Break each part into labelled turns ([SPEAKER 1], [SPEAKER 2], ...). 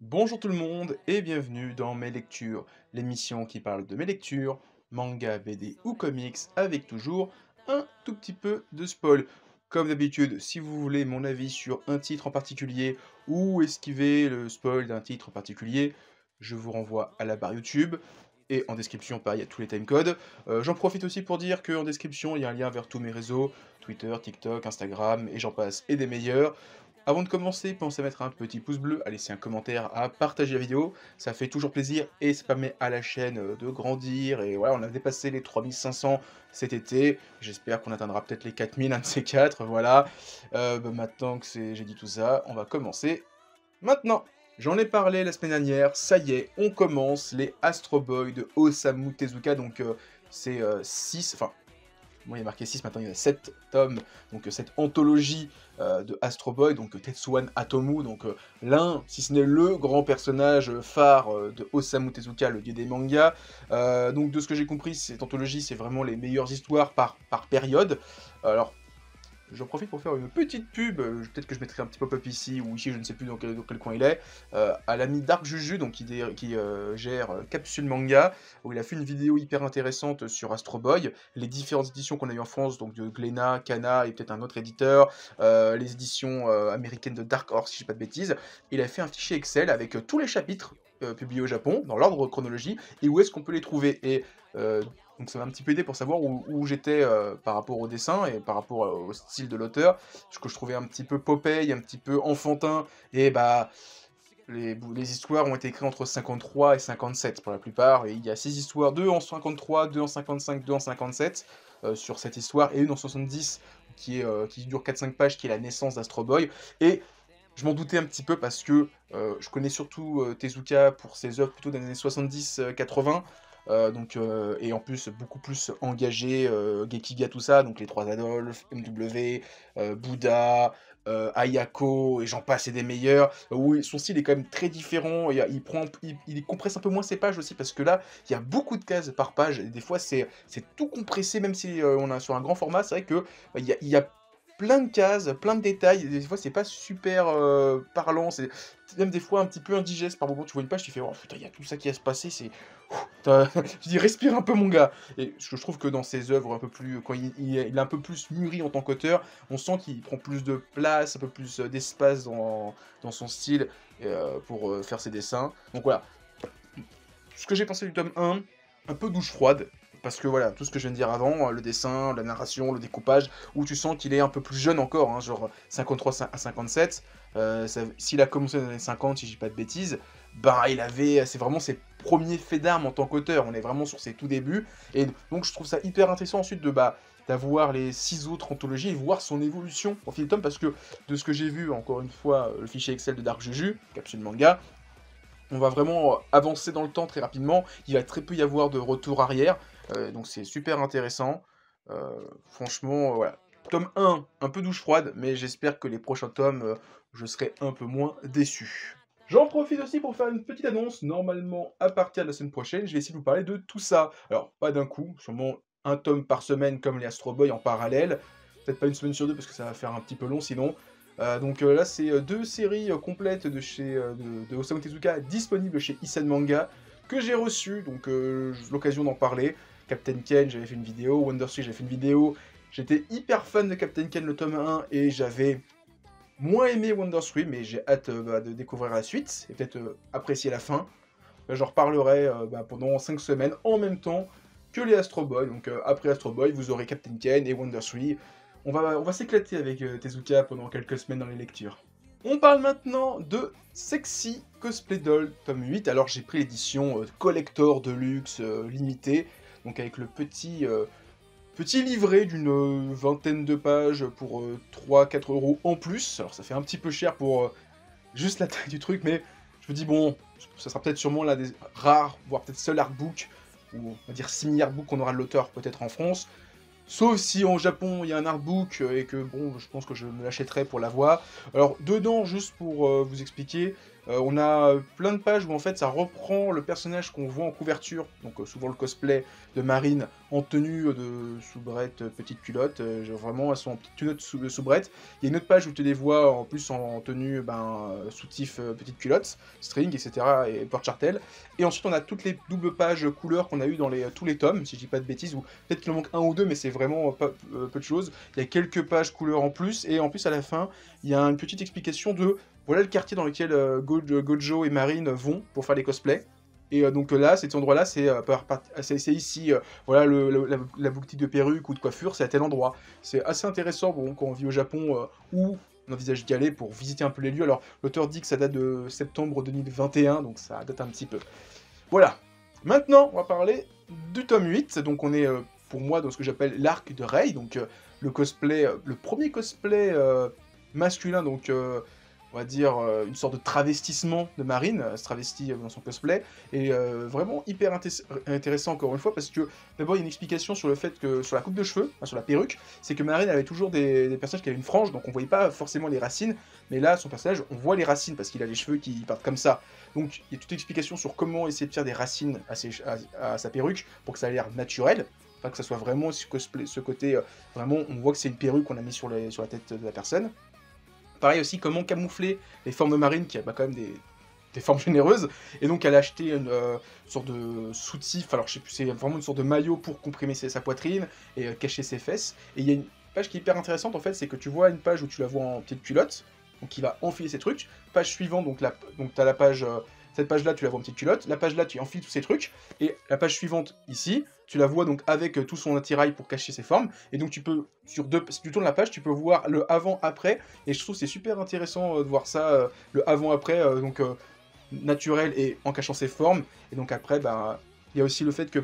[SPEAKER 1] Bonjour tout le monde et bienvenue dans Mes Lectures, l'émission qui parle de mes lectures, manga, BD ou comics, avec toujours un tout petit peu de spoil. Comme d'habitude, si vous voulez mon avis sur un titre en particulier ou esquiver le spoil d'un titre en particulier, je vous renvoie à la barre YouTube. Et en description, pareil, il y a tous les timecodes. J'en profite aussi pour dire qu'en description, il y a un lien vers tous mes réseaux, Twitter, TikTok, Instagram, et j'en passe, et des meilleurs. Avant de commencer, pensez à mettre un petit pouce bleu, à laisser un commentaire, à partager la vidéo, ça fait toujours plaisir et ça permet à la chaîne de grandir. Et voilà, on a dépassé les 3500 cet été, j'espère qu'on atteindra peut-être les 4000, un de ces quatre, voilà. Maintenant que j'ai dit tout ça, on va commencer maintenant. J'en ai parlé la semaine dernière, ça y est, on commence les Astro Boy de Osamu Tezuka, donc c'est 6, enfin moi, il y a marqué 6, maintenant il y a 7 tomes, donc cette anthologie de Astro Boy, donc Tetsuan Atomu, donc l'un, si ce n'est le grand personnage phare de Osamu Tezuka, le dieu des mangas. Donc de ce que j'ai compris, cette anthologie, c'est vraiment les meilleures histoires par période. Alors, j'en profite pour faire une petite pub, peut-être que je mettrai un petit pop-up ici ou ici, je ne sais plus dans quel coin il est, à l'ami Dark Juju, donc qui gère Capsule Manga, où il a fait une vidéo hyper intéressante sur Astro Boy, les différentes éditions qu'on a eues en France, donc de Glénat, Kana et peut-être un autre éditeur, les éditions américaines de Dark Horse, si je dis pas de bêtises. Il a fait un fichier Excel avec tous les chapitres publiés au Japon, dans l'ordre chronologie, et où est-ce qu'on peut les trouver. Et donc ça m'a un petit peu aidé pour savoir où j'étais par rapport au dessin et par rapport au style de l'auteur, ce que je trouvais un petit peu Popeye, un petit peu enfantin, et bah les histoires ont été écrites entre 53 et 57 pour la plupart, et il y a 6 histoires, 2 en 53, 2 en 55, 2 en 57 sur cette histoire, et une en 70 qui dure 4-5 pages, qui est la naissance d'Astro Boy, et je m'en doutais un petit peu parce que je connais surtout Tezuka pour ses œuvres plutôt des années 70-80, et en plus beaucoup plus engagé, Gekiga, tout ça, donc les Trois Adolphes, MW, Bouddha, Ayako, et j'en passe et des meilleurs, où son style est quand même très différent, et il compresse un peu moins ses pages aussi, parce que là, il y a beaucoup de cases par page, et des fois c'est tout compressé, même si on est sur un grand format, c'est vrai que il y a plein de cases, plein de détails, et des fois c'est pas super parlant, c'est même des fois un petit peu indigeste par moment. Tu vois une page, tu fais: «Oh putain, il y a tout ça qui va se passer, c'est tu dis: «Respire un peu mon gars», et je trouve que dans ses œuvres un peu plus quand il est un peu plus mûri en tant qu'auteur, on sent qu'il prend plus de place, un peu plus d'espace dans son style, pour faire ses dessins. Donc voilà, ce que j'ai pensé du tome 1, un peu douche froide, parce que voilà, tout ce que je viens de dire avant, le dessin, la narration, le découpage, où tu sens qu'il est un peu plus jeune encore, hein, genre 53 à 57, s'il a commencé dans les années 50, si je dis pas de bêtises, bah c'est vraiment ses premiers faits d'armes en tant qu'auteur, on est vraiment sur ses tout débuts, et donc je trouve ça hyper intéressant ensuite d'avoir les 6 autres anthologies et voir son évolution au fil des tomes, parce que de ce que j'ai vu, encore une fois, le fichier Excel de Dark Juju, Capsule Manga, on va vraiment avancer dans le temps très rapidement, il va très peu y avoir de retour arrière, donc c'est super intéressant. Franchement, voilà. Tome 1, un peu douche froide, mais j'espère que les prochains tomes, je serai un peu moins déçu. J'en profite aussi pour faire une petite annonce, normalement à partir de la semaine prochaine, je vais essayer de vous parler de tout ça. Alors, pas d'un coup, sûrement un tome par semaine comme les Astro Boy en parallèle, peut-être pas une semaine sur deux parce que ça va faire un petit peu long sinon. Là, c'est 2 séries complètes de Osamu Tezuka disponibles chez Isan Manga que j'ai reçues, donc j'ai l'occasion d'en parler. Captain Ken, j'avais fait une vidéo, Wonder Street, j'avais fait une vidéo. J'étais hyper fan de Captain Ken, le tome 1, et j'avais moins aimé Wonder Street, mais j'ai hâte de découvrir la suite et peut-être apprécier la fin. J'en reparlerai pendant 5 semaines en même temps que les Astro Boy. Donc après Astro Boy, vous aurez Captain Ken et Wonder Street. On va s'éclater avec Tezuka pendant quelques semaines dans les lectures. On parle maintenant de Sexy Cosplay Doll, tome 8. Alors j'ai pris l'édition collector de luxe limitée, donc avec le petit livret d'une vingtaine de pages pour 3-4 euros en plus. Alors ça fait un petit peu cher pour juste la taille du truc, mais je me dis bon, ça sera peut-être sûrement l'un des rares, voire peut-être seul artbook, ou on va dire semi-artbook qu'on aura de l'auteur peut-être en France. Sauf si en Japon il y a un artbook et que bon, je pense que je me l'achèterai pour l'avoir. Alors dedans, juste pour vous expliquer, On a plein de pages où en fait ça reprend le personnage qu'on voit en couverture, donc souvent le cosplay de Marine en tenue de soubrette, petite culotte, vraiment elles sont en petite culotte soubrette. Il y a une autre page où tu les vois en plus en tenue soutif, petite culotte, string, etc. et porte-chartel. Et ensuite on a toutes les doubles pages couleurs qu'on a eu dans tous les tomes, si je dis pas de bêtises, ou peut-être qu'il en manque un ou deux, mais c'est vraiment peu de choses. Il y a quelques pages couleurs en plus, et en plus à la fin, il y a une petite explication de voilà le quartier dans lequel Gojo et Marine vont pour faire les cosplays. Et donc là, cet endroit-là, c'est ici, voilà la boutique de perruques ou de coiffure, c'est à tel endroit. C'est assez intéressant bon, quand on vit au Japon où on envisage d'y aller pour visiter un peu les lieux. Alors l'auteur dit que ça date de septembre 2021, donc ça date un petit peu. Voilà. Maintenant, on va parler du tome 8. Donc on est, pour moi, dans ce que j'appelle l'arc de Rei. Donc le cosplay, le premier cosplay masculin, donc on va dire une sorte de travestissement de Marine, se travestit dans son cosplay, et vraiment hyper intéressant encore une fois, parce que d'abord il y a une explication sur le fait que, sur la coupe de cheveux, enfin, sur la perruque, c'est que Marine avait toujours des personnages qui avaient une frange, donc on voyait pas forcément les racines, mais là son personnage, on voit les racines, parce qu'il a les cheveux qui partent comme ça. Donc il y a toute une explication sur comment essayer de faire des racines à sa perruque, pour que ça ait l'air naturel, enfin que ça soit vraiment ce côté, vraiment on voit que c'est une perruque qu'on a mis sur la tête de la personne. Pareil aussi, comment camoufler les formes de Marine, qui a quand même des formes généreuses. Et donc, elle a acheté une sorte de soutif, alors je sais plus, c'est vraiment une sorte de maillot pour comprimer sa poitrine et cacher ses fesses. Et il y a une page qui est hyper intéressante, en fait, c'est que tu vois une page où tu la vois en petite culotte, donc il va enfiler ses trucs. Page suivante, donc tu as la page... cette page-là, tu la vois en petite culotte. La page-là, tu enfiles tous ces trucs. Et la page suivante, ici, tu la vois donc avec tout son attirail pour cacher ses formes. Et donc, tu peux, si tu tournes la page, tu peux voir le avant-après. Et je trouve que c'est super intéressant de voir ça, le avant-après, naturel et en cachant ses formes. Et donc après, il y a aussi le fait que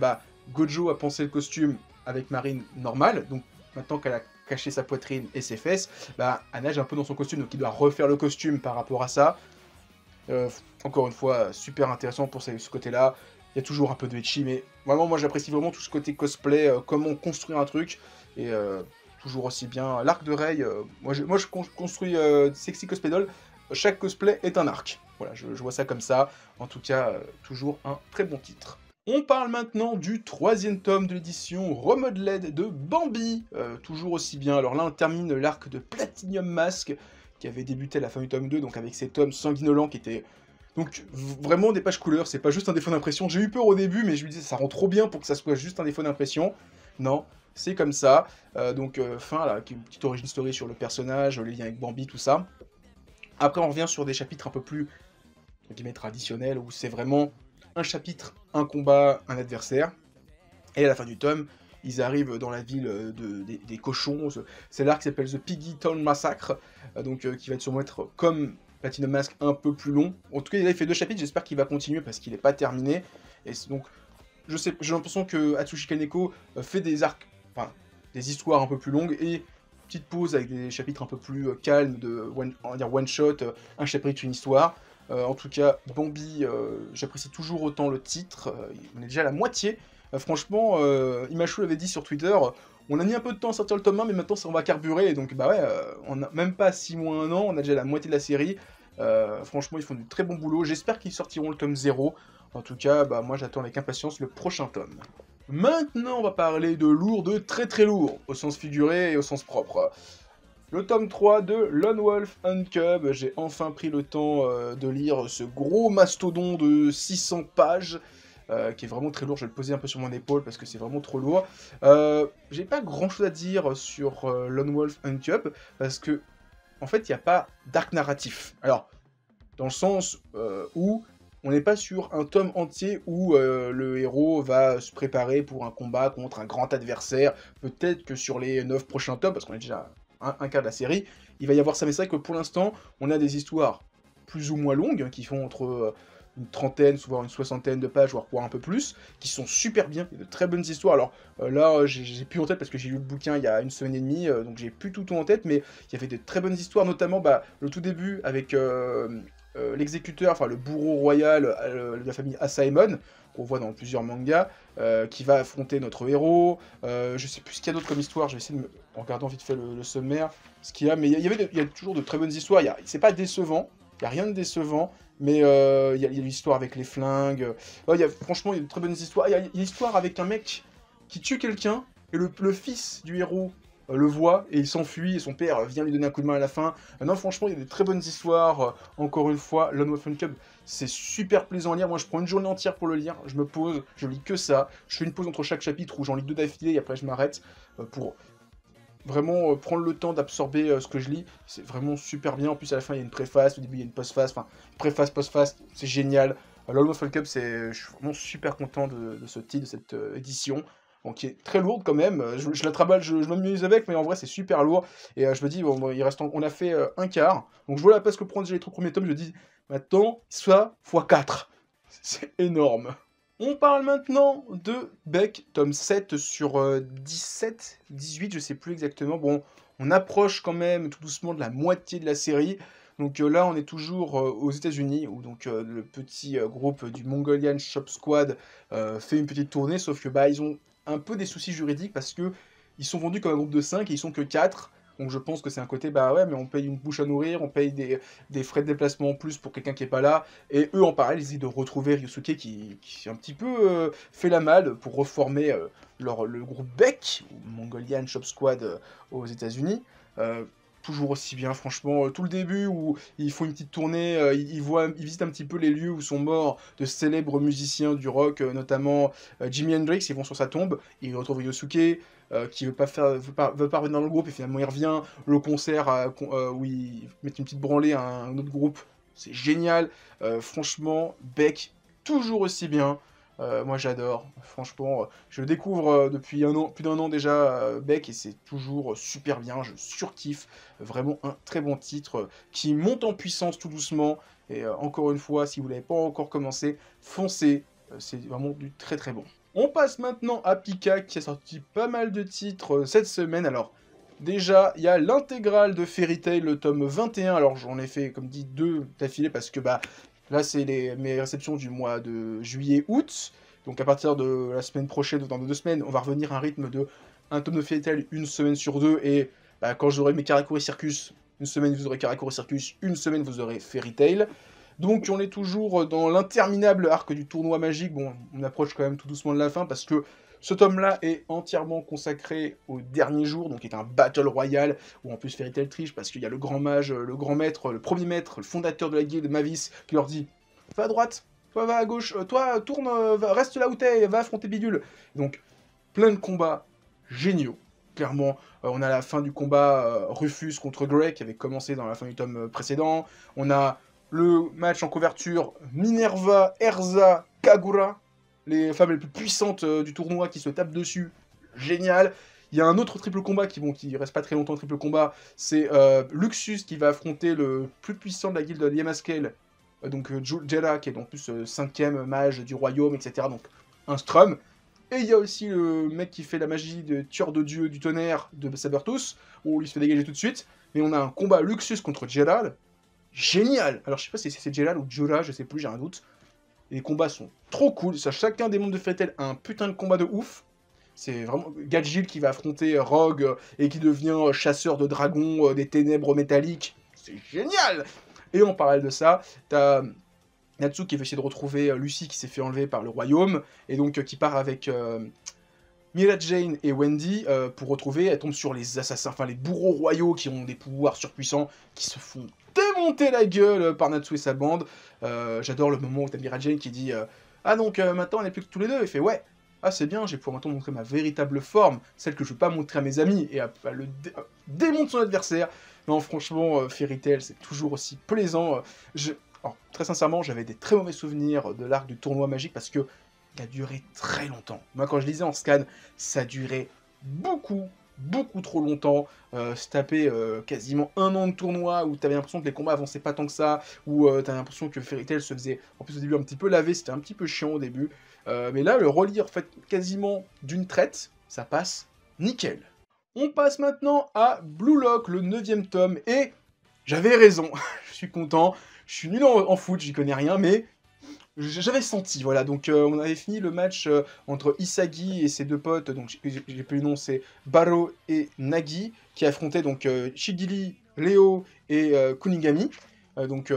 [SPEAKER 1] Gojo a pensé le costume avec Marine normale. Donc, maintenant qu'elle a caché sa poitrine et ses fesses, elle nage un peu dans son costume. Donc, il doit refaire le costume par rapport à ça. Encore une fois, super intéressant pour ce côté-là. Il y a toujours un peu de ecchi, mais vraiment, moi j'apprécie vraiment tout ce côté cosplay, comment construire un truc, et toujours aussi bien. L'arc de Rei, moi je construis Sexy Cosplay Doll, chaque cosplay est un arc. Voilà, je vois ça comme ça. En tout cas, toujours un très bon titre. On parle maintenant du 3e tome de l'édition Remodeled de Bambi, toujours aussi bien. Alors là, on termine l'arc de Platinum Mask, qui avait débuté à la fin du tome 2, donc avec ces tomes sanguinolents qui étaient... Donc vraiment des pages couleurs, c'est pas juste un défaut d'impression. J'ai eu peur au début, mais je me disais ça rend trop bien pour que ça soit juste un défaut d'impression. Non, c'est comme ça. Fin, là, une petite origin story sur le personnage, les liens avec Bambi, tout ça. Après, on revient sur des chapitres un peu plus, entre guillemets, traditionnels, où c'est vraiment un chapitre, un combat, un adversaire. Et à la fin du tome, ils arrivent dans la ville des cochons. C'est l'arc qui s'appelle The Piggy Town Massacre, qui va sûrement être comme Platinum Mask un peu plus long. En tout cas, là, il fait 2 chapitres, j'espère qu'il va continuer parce qu'il n'est pas terminé. Et donc, j'ai l'impression que Atsushi Kaneko fait des arcs, enfin, des histoires un peu plus longues, et petite pause avec des chapitres un peu plus calmes, on va dire one shot, un chapitre, une histoire. En tout cas, Bambi, j'apprécie toujours autant le titre, on est déjà à la moitié. Franchement, Imachu l'avait dit sur Twitter, on a mis un peu de temps à sortir le tome 1, mais maintenant on va carburer, et donc on a même pas 6 mois, 1 an, on a déjà la moitié de la série. Franchement, ils font du très bon boulot, j'espère qu'ils sortiront le tome 0. En tout cas, moi j'attends avec impatience le prochain tome. Maintenant, on va parler de lourd, de très très lourd, au sens figuré et au sens propre. Le tome 3 de Lone Wolf and Cub, j'ai enfin pris le temps de lire ce gros mastodon de 600 pages, qui est vraiment très lourd. Je vais le poser un peu sur mon épaule parce que c'est vraiment trop lourd. J'ai pas grand chose à dire sur Lone Wolf and Cub, parce que, en fait, il n'y a pas d'arc narratif. Alors, dans le sens où on n'est pas sur un tome entier où le héros va se préparer pour un combat contre un grand adversaire. Peut-être que sur les 9 prochains tomes, parce qu'on est déjà un quart de la série, il va y avoir ça. Mais c'est vrai que pour l'instant, on a des histoires plus ou moins longues, qui font entre une trentaine, souvent une soixantaine de pages, voire un peu plus, qui sont super bien, il y a de très bonnes histoires. Alors là, j'ai plus en tête parce que j'ai lu le bouquin il y a 1 semaine et demie, donc j'ai plus tout en tête, mais il y avait de très bonnes histoires, notamment le tout début avec l'exécuteur, enfin le bourreau royal de la famille Asaemon, qu'on voit dans plusieurs mangas, qui va affronter notre héros. Je sais plus ce qu'il y a d'autre comme histoire, je vais essayer de en regardant vite fait le sommaire, ce qu'il y a, mais il y a toujours de très bonnes histoires, c'est pas décevant, il n'y a rien de décevant, Mais il y a l'histoire avec les flingues. Franchement, il y a de très bonnes histoires. Il y a l'histoire avec un mec qui tue quelqu'un, et le fils du héros le voit, et il s'enfuit, et son père vient lui donner un coup de main à la fin. Non, franchement, il y a des très bonnes histoires. Encore une fois, Lone Fun Club, c'est super plaisant à lire. Moi, je prends une journée entière pour le lire. Je me pose, je lis que ça. Je fais une pause entre chaque chapitre où j'en lis 2 d'affilée, et après je m'arrête pour vraiment prendre le temps d'absorber ce que je lis. C'est vraiment super bien. En plus, à la fin, il y a une préface. Au début, il y a une postface. Enfin, préface, postface, c'est génial. Lone Fun Club, je suis vraiment super content de ce titre, de cette édition. Donc, qui est très lourde quand même. Je la travaille, je m'amuse avec, mais en vrai, c'est super lourd. Et je me dis, bon, il reste on a fait un quart. Donc, je vois la place que prendre déjà les 3 premiers tomes. Je me dis, maintenant, soit x4. C'est énorme. On parle maintenant de Beck, tome 7 sur 17, 18, je sais plus exactement. Bon, on approche quand même tout doucement de la moitié de la série. Donc là, on est toujours aux États-Unis, où donc le petit groupe du Mongolian Shop Squad fait une petite tournée, sauf que bah ils ont un peu des soucis juridiques parce que ils sont vendus comme un groupe de 5 et ils sont que 4. Donc je pense que c'est un côté, bah ouais, mais on paye une bouche à nourrir, on paye des frais de déplacement en plus pour quelqu'un qui est pas là. Et eux, en parallèle, ils essaient de retrouver Ryosuke qui un petit peu fait la malle pour reformer le groupe Beck, ou Mongolian Shop Squad aux États-Unis. Toujours aussi bien, franchement. Tout le début où ils font une petite tournée, ils visitent un petit peu les lieux où sont morts de célèbres musiciens du rock, notamment Jimi Hendrix. Ils vont sur sa tombe, ils retrouvent Ryosuke. Qui veut pas revenir dans le groupe, et finalement il revient. Le concert où ils mettent une petite branlée à un autre groupe, c'est génial. Franchement, Beck, toujours aussi bien. Moi j'adore. Franchement, je le découvre depuis un an, plus d'1 an déjà, Beck, et c'est toujours super bien. Je surkiffe. Vraiment un très bon titre qui monte en puissance tout doucement. Et encore une fois, si vous l'avez pas encore commencé, foncez. C'est vraiment du très très bon. On passe maintenant à Pika, qui a sorti pas mal de titres cette semaine. Alors, déjà, il y a l'intégrale de Fairy Tail, le tome 21. Alors, j'en ai fait, comme dit, 2 d'affilée, parce que, bah, là, c'est mes réceptions du mois de juillet-août. Donc, à partir de la semaine prochaine, dans 2 semaines, on va revenir à un rythme de un tome de Fairy Tail, une semaine sur 2. Et bah, quand j'aurai mes Karakuri Circus, une semaine, vous aurez Karakuri Circus, une semaine, vous aurez Fairy Tail. Donc on est toujours dans l'interminable arc du tournoi magique. Bon, on approche quand même tout doucement de la fin parce que ce tome-là est entièrement consacré au dernier jour, donc est un battle royal, où en plus Fairy Tail triche parce qu'il y a le grand mage, le grand maître, le premier maître, le fondateur de la guilde, Mavis, qui leur dit « Va à droite, toi va à gauche, toi tourne, reste là où t'es, va affronter Bidule ». Donc plein de combats géniaux. Clairement, on a la fin du combat Rufus contre Grey qui avait commencé dans la fin du tome précédent. On a le match en couverture Minerva, Erza, Kagura, les femmes les plus puissantes du tournoi qui se tapent dessus. Génial. Il y a un autre triple combat qui reste pas très longtemps, triple combat. C'est Luxus qui va affronter le plus puissant de la guilde de Yamaskel, donc Jera, qui est en plus 5ème mage du royaume, etc. Donc un Strum. Et il y a aussi le mec qui fait la magie de tueur de dieu du tonnerre de Sabertooth, où lui se fait dégager tout de suite. Mais on a un combat Luxus contre Gerald. Génial. Alors je sais pas si c'est Gerald ou Jura, je sais plus, j'ai un doute. Et les combats sont trop cool. Ça, chacun des membres de Fairy Tail a un putain de combat de ouf. C'est vraiment Gadgil qui va affronter Rogue et qui devient chasseur de dragons des ténèbres métalliques. C'est génial. Et en parallèle de ça, t'as Natsu qui veut essayer de retrouver Lucy qui s'est fait enlever par le royaume, et donc qui part avec Mira Jane et Wendy pour retrouver. Elle tombe sur les assassins, enfin les bourreaux royaux qui ont des pouvoirs surpuissants, qui se font démonter la gueule par Natsu et sa bande. J'adore le moment où t'as Mira Jane qui dit ah donc maintenant on n'est plus que tous les deux. Il fait ouais. Ah c'est bien, je vais pouvoir maintenant montrer ma véritable forme, celle que je veux pas montrer à mes amis, et elle démonte son adversaire. Non franchement, Fairy Tail c'est toujours aussi plaisant. Alors, très sincèrement, j'avais des très mauvais souvenirs de l'arc du tournoi magique parce que il a duré très longtemps. Moi, quand je lisais en scan, ça durait beaucoup, beaucoup trop longtemps. Se taper quasiment 1 an de tournoi où t'avais l'impression que les combats avançaient pas tant que ça, où t'avais l'impression que Fairy Tail se faisait, en plus au début, un petit peu laver, c'était un petit peu chiant au début. Mais là, le relire fait quasiment d'une traite, ça passe nickel. On passe maintenant à Blue Lock, le 9ème tome, et j'avais raison, je suis content. Je suis nul en foot, j'y connais rien, mais j'avais senti, voilà. Donc on avait fini le match entre Isagi et ses 2 potes, donc j'ai plus le nom, c'est Baro et Nagi, qui affrontaient donc Shigiri, Léo et Kunigami. Donc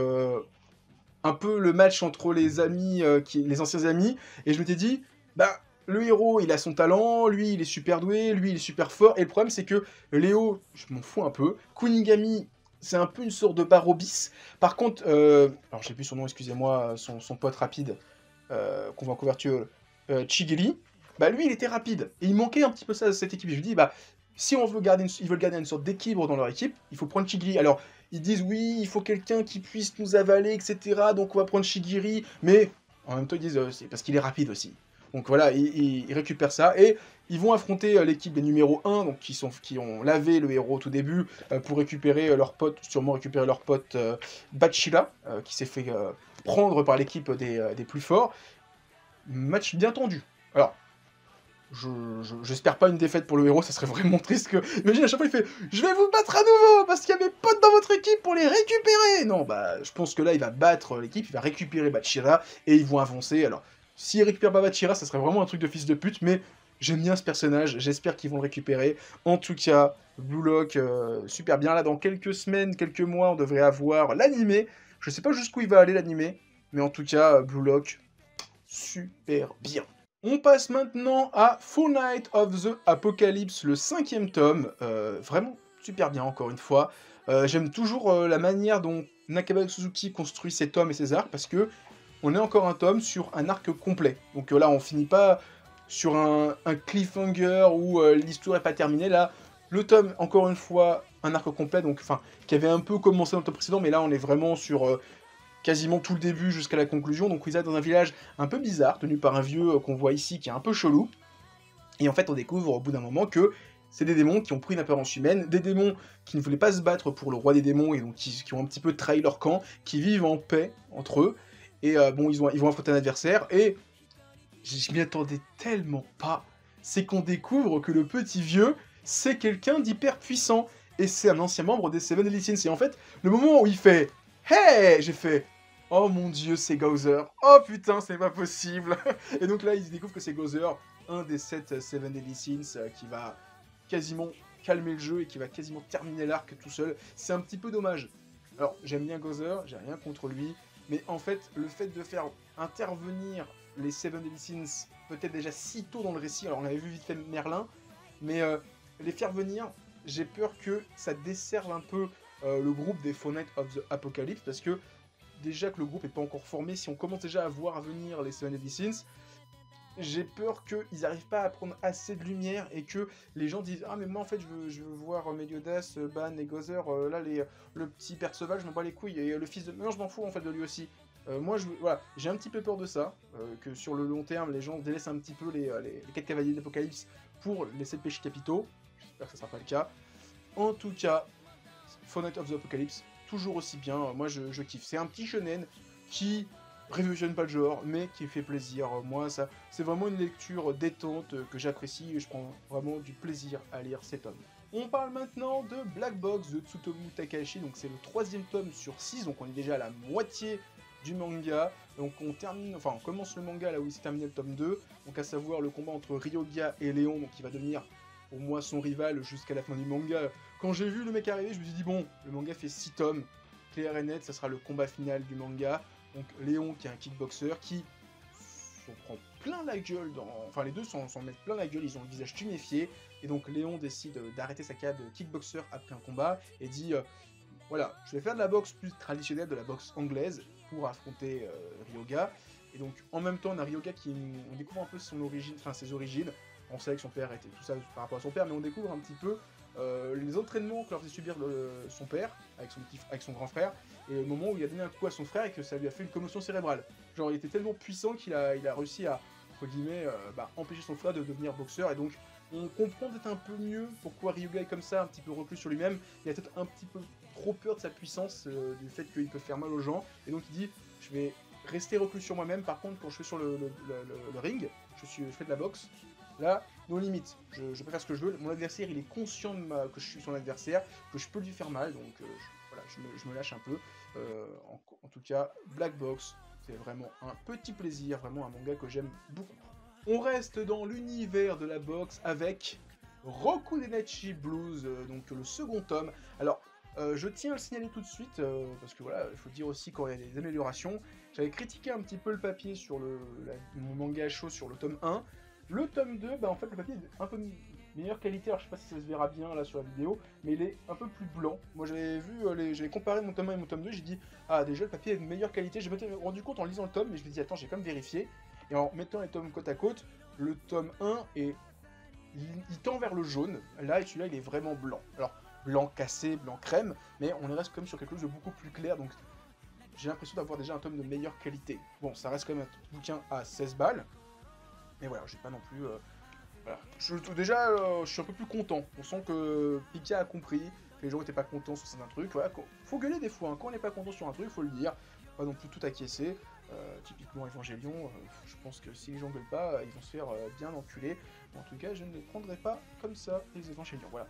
[SPEAKER 1] un peu le match entre les amis, les anciens amis, et je m'étais dit, bah, le héros, il a son talent, lui, il est super doué, lui, il est super fort, et le problème, c'est que Léo, je m'en fous un peu, Kunigami, c'est un peu une sorte de Barobis. Par contre, alors j'ai plus son nom, excusez-moi, son pote rapide, qu'on voit en couverture, Chigiri, bah lui, il était rapide, et il manquait un petit peu ça à cette équipe. Je me dis, bah, si on veut garder ils veulent garder une sorte d'équilibre dans leur équipe, il faut prendre Chigiri. Alors, ils disent, oui, il faut quelqu'un qui puisse nous avaler, etc., donc on va prendre Chigiri, mais en même temps, ils disent, c'est parce qu'il est rapide aussi. Donc voilà, ils récupèrent ça, et ils vont affronter l'équipe des numéros 1, donc qui ont lavé le héros au tout début, pour récupérer leur pote, sûrement récupérer leur pote Bachira, qui s'est fait prendre par l'équipe des plus forts. Match bien tendu. Alors, j'espère pas une défaite pour le héros, ça serait vraiment triste que... Imagine, à chaque fois, il fait « Je vais vous battre à nouveau, parce qu'il y a mes potes dans votre équipe pour les récupérer !» Non, bah, je pense que là, il va battre l'équipe, il va récupérer Bachira, et ils vont avancer. Alors, s'il récupère pas Bachira, ça serait vraiment un truc de fils de pute, mais j'aime bien ce personnage, j'espère qu'ils vont le récupérer. En tout cas, Blue Lock, super bien. Là, dans quelques semaines, quelques mois, on devrait avoir l'animé. Je sais pas jusqu'où il va aller, l'animé, mais en tout cas, Blue Lock, super bien. On passe maintenant à Full Night of the Apocalypse, le 5e tome. Vraiment super bien, encore une fois. J'aime toujours la manière dont Nakaba Suzuki construit ses tomes et ses arcs, parce que on est encore un tome sur un arc complet. Donc là, on finit pas sur un cliffhanger où l'histoire n'est pas terminée. Là, le tome, encore une fois, un arc complet, donc enfin, qui avait un peu commencé dans le tome précédent, mais là, on est vraiment sur quasiment tout le début jusqu'à la conclusion. Donc Wizard dans un village un peu bizarre, tenu par un vieux qu'on voit ici, qui est un peu chelou. Et en fait, on découvre au bout d'un moment que c'est des démons qui ont pris une apparence humaine, des démons qui ne voulaient pas se battre pour le roi des démons, et donc qui ont un petit peu trahi leur camp, qui vivent en paix entre eux. Et bon, ils vont affronter un adversaire, et je m'y attendais tellement pas. C'est qu'on découvre que le petit vieux, c'est quelqu'un d'hyper puissant, et c'est un ancien membre des Seven Deadly Sins. Et en fait, le moment où il fait « Hey !» j'ai fait « Oh mon dieu, c'est Gozer. Oh putain, c'est pas possible !» Et donc là, ils découvrent que c'est Gozer, un des 7 Seven Deadly Sins, qui va quasiment calmer le jeu et qui va quasiment terminer l'arc tout seul. C'est un petit peu dommage. Alors, j'aime bien Gozer, j'ai rien contre lui, mais en fait, le fait de faire intervenir les Seven Deadly Sins peut-être déjà si tôt dans le récit, alors on avait vu vite fait Merlin, mais les faire venir, j'ai peur que ça desserve un peu le groupe des Full Night of the Apocalypse, parce que déjà que le groupe n'est pas encore formé, si on commence déjà à voir venir les Seven Deadly Sins, j'ai peur qu'ils n'arrivent pas à prendre assez de lumière et que les gens disent « Ah mais moi en fait je veux voir Meliodas, Ban et Gozer, là le petit Perceval je m'en bats les couilles, et le fils de... Non je m'en fous en fait de lui aussi. » Moi voilà, j'ai un petit peu peur de ça, que sur le long terme les gens délaissent un petit peu les 4 cavaliers de l'Apocalypse pour les 7 péchés capitaux. J'espère que ça sera pas le cas. En tout cas, Full Night of the Apocalypse, toujours aussi bien, moi je kiffe. C'est un petit shonen qui révolutionne pas le genre, mais qui fait plaisir. Moi, ça, c'est vraiment une lecture détente que j'apprécie et je prends vraiment du plaisir à lire cet tome. On parle maintenant de Black Box de Tsutomu Takahashi, donc c'est le 3e tome sur 6, donc on est déjà à la moitié du manga. Donc on termine, enfin on commence le manga là où il s'est terminé le tome 2, donc à savoir le combat entre Ryoga et Léon, donc qui va devenir pour moi son rival jusqu'à la fin du manga. Quand j'ai vu le mec arriver, je me suis dit bon, le manga fait 6 tomes, clair et net, ça sera le combat final du manga. Donc Léon qui est un kickboxer qui s'en prend plein la gueule Enfin les deux s'en mettent plein la gueule, ils ont le visage tuméfié, et donc Léon décide d'arrêter sa carrière de kickboxer après un combat, et dit voilà, je vais faire de la boxe plus traditionnelle, de la boxe anglaise, pour affronter Ryoga. Et donc en même temps on a Ryoga qui, on découvre un peu son origine, enfin ses origines, on savait que son père était tout ça par rapport à son père, mais on découvre un petit peu les entraînements que leur faisait subir son père avec son grand frère, et le moment où il a donné un coup à son frère et que ça lui a fait une commotion cérébrale. Genre il était tellement puissant qu'il a réussi à, entre guillemets, empêcher son frère de devenir boxeur, et donc on comprend peut-être un peu mieux pourquoi Ryoga est comme ça, un petit peu reclus sur lui-même. Il a peut-être un petit peu trop peur de sa puissance, du fait qu'il peut faire mal aux gens, et donc il dit je vais rester reclus sur moi-même, par contre quand je suis sur le ring, je fais de la boxe, là, nos limites, je peux faire ce que je veux, mon adversaire il est conscient que je suis son adversaire, que je peux lui faire mal, donc voilà, je me lâche un peu. En tout cas, Black Box, c'est vraiment un petit plaisir, vraiment un manga que j'aime beaucoup. On reste dans l'univers de la boxe avec Rokudenachi Blues, donc le second tome. Alors, je tiens à le signaler tout de suite, parce que voilà, il faut dire aussi quand il y a des améliorations. j'avais critiqué un petit peu le papier sur mon manga chaud sur le tome 1. Le tome 2, bah en fait le papier est un peu meilleure qualité, alors je sais pas si ça se verra bien là sur la vidéo, mais il est un peu plus blanc. Moi j'avais vu, j'avais comparé mon tome 1 et mon tome 2, j'ai dit, ah déjà le papier est de meilleure qualité, j'ai rendu compte en lisant le tome, mais je me dis, attends, j'ai quand même vérifié, et en mettant les tomes côte à côte, le tome 1 est... il tend vers le jaune, là, et celui-là il est vraiment blanc. Alors, blanc cassé, blanc crème, mais on reste quand même sur quelque chose de beaucoup plus clair, donc j'ai l'impression d'avoir déjà un tome de meilleure qualité. Bon, ça reste quand même un bouquin à 16 balles, mais voilà, j'ai pas non plus... voilà. Déjà, je suis un peu plus content. On sent que Pika a compris, que les gens étaient pas contents sur certains trucs. Voilà, faut gueuler des fois, hein. Quand on n'est pas content sur un truc, faut le dire. Pas non plus tout acquiescer. Typiquement Evangelion, je pense que si les gens gueulent pas, ils vont se faire bien enculer. En tout cas, je ne les prendrai pas comme ça, les Evangelions. Voilà.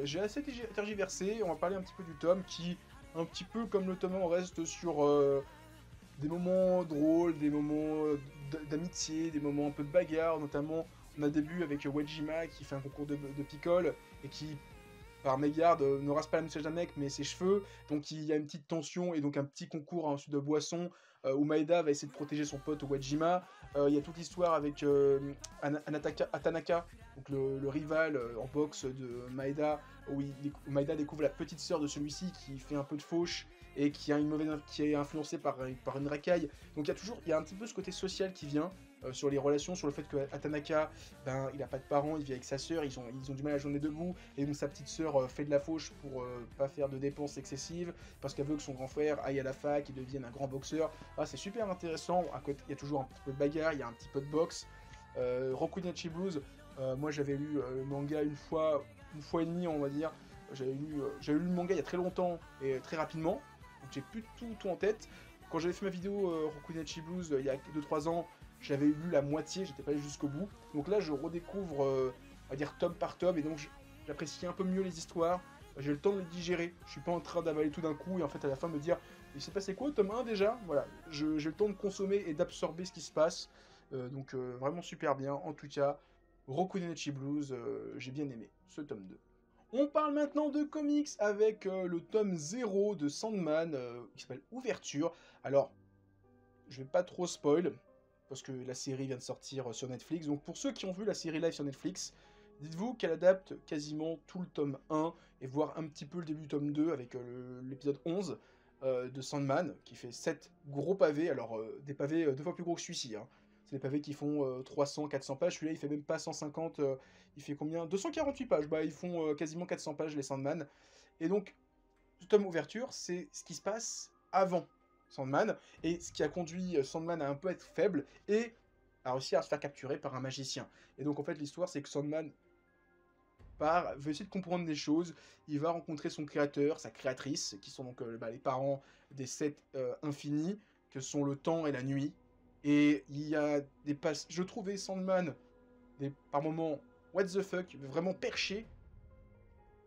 [SPEAKER 1] J'ai assez tergiversé, on va parler un petit peu du tome qui, un petit peu comme le tome 1, reste sur des moments drôles, des moments d'amitié, des moments un peu de bagarre, notamment on a début avec Wajima qui fait un concours de picole et qui, par mégarde, ne rase pas la moustache d'un mec mais ses cheveux, donc il y a une petite tension et donc un petit concours ensuite de boisson où Maeda va essayer de protéger son pote Wajima. Il y a toute l'histoire avec Atanaka, donc le rival en boxe de Maeda, où Maeda découvre la petite sœur de celui-ci qui fait un peu de fauche et qui est influencée par une racaille. Donc il y a un petit peu ce côté social qui vient sur les relations, sur le fait que Atanaka, ben, il a pas de parents, il vit avec sa sœur, ils ont du mal à joindre debout, et donc sa petite sœur fait de la fauche pour pas faire de dépenses excessives, parce qu'elle veut que son grand frère aille à la fac et devienne un grand boxeur. Ah, c'est super intéressant, à côté, il y a toujours un petit peu de bagarre, il y a un petit peu de boxe. Rokunachi Blues, moi j'avais lu le manga une fois et demie, on va dire. J'avais lu le manga il y a très longtemps et très rapidement, donc j'ai plus tout en tête. Quand j'avais fait ma vidéo Rokunachi Blues il y a 2-3 ans, j'avais lu la moitié, j'étais pas allé jusqu'au bout. Donc là, je redécouvre, on va dire, tome par tome, et donc j'apprécie un peu mieux les histoires. J'ai le temps de les digérer, je suis pas en train d'avaler tout d'un coup, et en fait, à la fin, me dire, il s'est passé quoi, tome 1 déjà? Voilà, j'ai le temps de consommer et d'absorber ce qui se passe. Donc vraiment super bien. En tout cas, Rokunechi Blues, j'ai bien aimé ce tome 2. On parle maintenant de comics avec le tome 0 de Sandman, qui s'appelle Ouverture. Alors, je vais pas trop spoil, parce que la série vient de sortir sur Netflix. Donc pour ceux qui ont vu la série live sur Netflix, dites-vous qu'elle adapte quasiment tout le tome 1, et voire un petit peu le début du tome 2, avec l'épisode 11 de Sandman, qui fait 7 gros pavés. Alors des pavés 2 fois plus gros que celui-ci, hein. C'est des pavés qui font 300-400 pages. Celui-là, il fait même pas 150. Il fait combien? 248 pages. Bah, ils font quasiment 400 pages, les Sandman. Et donc, ce tome ouverture, c'est ce qui se passe avant Sandman, et ce qui a conduit Sandman à un peu être faible, et à réussir à se faire capturer par un magicien. Et donc, en fait, l'histoire, c'est que Sandman veut essayer de comprendre des choses, il va rencontrer son créateur, sa créatrice, qui sont donc les parents des 7 infinis, que sont le temps et la nuit. Et il y a des je trouvais Sandman, par moments, what the fuck, vraiment perché.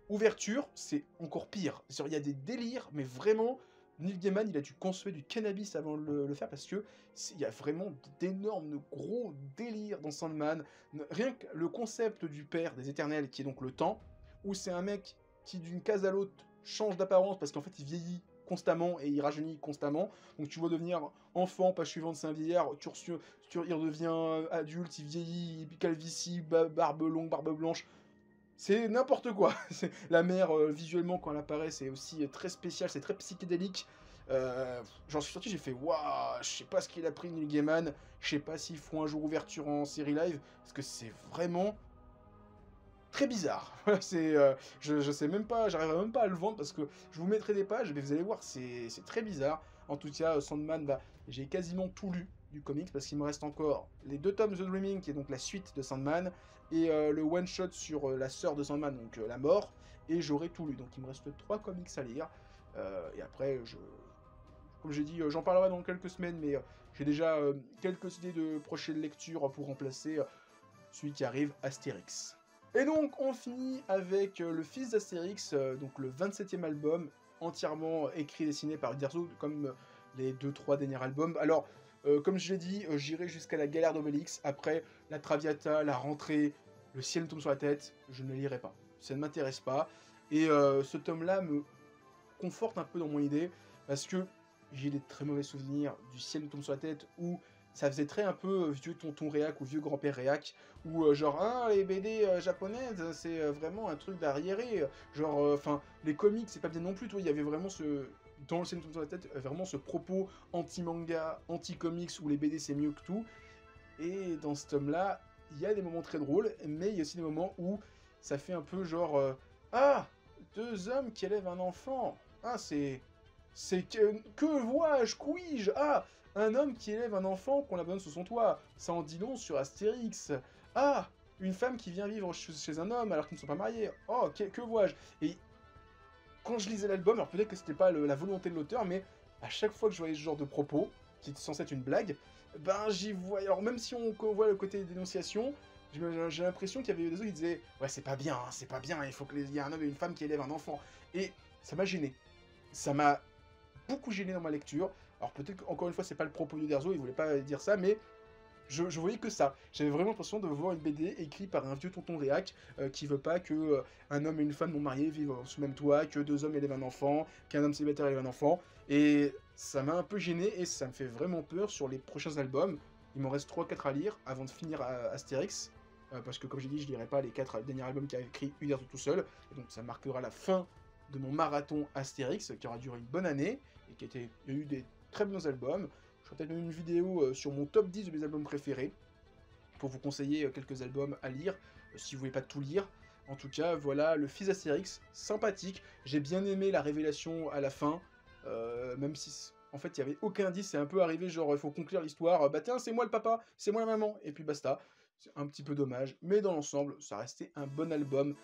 [SPEAKER 1] Ouverture, c'est encore pire. Il y a des délires, mais vraiment, Neil Gaiman, il a dû consommer du cannabis avant de le faire, parce que il y a vraiment d'énormes, gros délires dans Sandman. Rien que le concept du père des éternels, qui est donc le temps, où c'est un mec qui, d'une case à l'autre, change d'apparence, parce qu'en fait, il vieillit constamment et il rajeunit constamment. Donc tu vois devenir enfant, page suivante, c'est un vieillard, il redevient adulte, il vieillit, calvitie, barbe longue, barbe blanche. C'est n'importe quoi. La mer, visuellement, quand elle apparaît, c'est aussi très spécial, c'est très psychédélique. J'en suis sorti, j'ai fait waouh, je sais pas ce qu'il a pris Neil Gaiman, je sais pas s'ils feront un jour ouverture en série live, parce que c'est vraiment très bizarre. Je sais même pas, j'arriverai même pas à le vendre parce que je vous mettrai des pages, mais vous allez voir, c'est très bizarre. En tout cas, Sandman, bah, j'ai quasiment tout lu du comics parce qu'il me reste encore les 2 tomes The Dreaming, qui est donc la suite de Sandman, et le one-shot sur la sœur de Sandman, donc la mort, et j'aurai tout lu. Donc il me reste 3 comics à lire, et après, comme j'ai dit, j'en parlerai dans quelques semaines, mais j'ai déjà quelques idées de prochaines lectures pour remplacer celui qui arrive, Astérix. Et donc on finit avec le fils d'Astérix, donc le 27e album, entièrement écrit et dessiné par Uderzo, comme les 2-3 derniers albums. Alors, comme je l'ai dit, j'irai jusqu'à la galère d'Obélix. Après, la Traviata, la rentrée, le ciel me tombe sur la tête, je ne lirai pas. Ça ne m'intéresse pas. Et ce tome-là me conforte un peu dans mon idée, parce que j'ai des très mauvais souvenirs du ciel nous tombe sur la tête où ça faisait très un peu vieux tonton réac ou vieux grand-père réac où genre «Ah les BD, japonaises, c'est, vraiment un truc d'arriéré», genre, enfin les comics c'est pas bien non plus, tu vois? Il y avait vraiment ce dans le ciel nous tombe sur la tête, vraiment ce propos anti-manga, anti-comics où les BD c'est mieux que tout et dans ce tome-là, il y a des moments très drôles, mais il y a aussi des moments où ça fait un peu genre «Ah! 2 hommes qui élèvent un enfant! Ah c'est que vois-je? Qu'ouis-je? Ah! Un homme qui élève un enfant qu'on abandonne sous son toit! Ça en dit long sur Astérix! Ah! Une femme qui vient vivre chez un homme alors qu'ils ne sont pas mariés! Oh, que vois-je?» Et quand je lisais l'album, alors peut-être que c'était pas la volonté de l'auteur, mais à chaque fois que je voyais ce genre de propos, qui était censé être une blague, ben j'y voyais. Alors même si on voit le côté dénonciation, j'ai l'impression qu'il y avait des autres qui disaient ouais c'est pas bien, il faut qu'il y ait un homme et une femme qui élèvent un enfant. Et ça m'a gêné. Ça m'a beaucoup gêné dans ma lecture. Alors peut-être qu'encore une fois c'est pas le propos de Derzo, il voulait pas dire ça, mais je voyais que ça. J'avais vraiment l'impression de voir une BD écrite par un vieux tonton réac qui veut pas que un homme et une femme non mariés vivent sous le même toit, que 2 hommes élèvent un enfant, qu'un homme célibataire élève un enfant. Et ça m'a un peu gêné et ça me fait vraiment peur sur les prochains albums. Il m'en reste 3-4 à lire avant de finir Astérix. Parce que comme j'ai dit, je lirai pas les 4 derniers albums qu'a écrit Uderzo tout seul. Et donc ça marquera la fin de mon marathon Astérix qui aura duré une bonne année et il y a eu des très bons albums. Je ferai peut-être même une vidéo sur mon top 10 de mes albums préférés, pour vous conseiller quelques albums à lire, si vous voulez pas tout lire. En tout cas, voilà, le fils d'Astérix, sympathique. J'ai bien aimé la révélation à la fin, même si, en fait, il y avait aucun indice, c'est un peu arrivé, genre, il faut conclure l'histoire, bah tiens, c'est moi le papa, c'est moi la maman, et puis basta. C'est un petit peu dommage, mais dans l'ensemble, ça restait un bon album,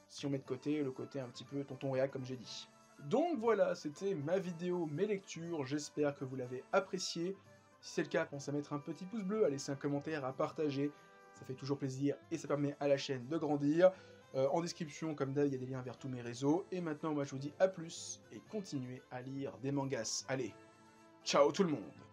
[SPEAKER 1] si on met de côté le côté un petit peu tonton réac, comme j'ai dit. Donc voilà, c'était ma vidéo, mes lectures, j'espère que vous l'avez apprécié. Si c'est le cas, pensez à mettre un petit pouce bleu, à laisser un commentaire, à partager, ça fait toujours plaisir et ça permet à la chaîne de grandir. En description, comme d'hab, il y a des liens vers tous mes réseaux. Et maintenant, moi je vous dis à plus et continuez à lire des mangas. Allez, ciao tout le monde!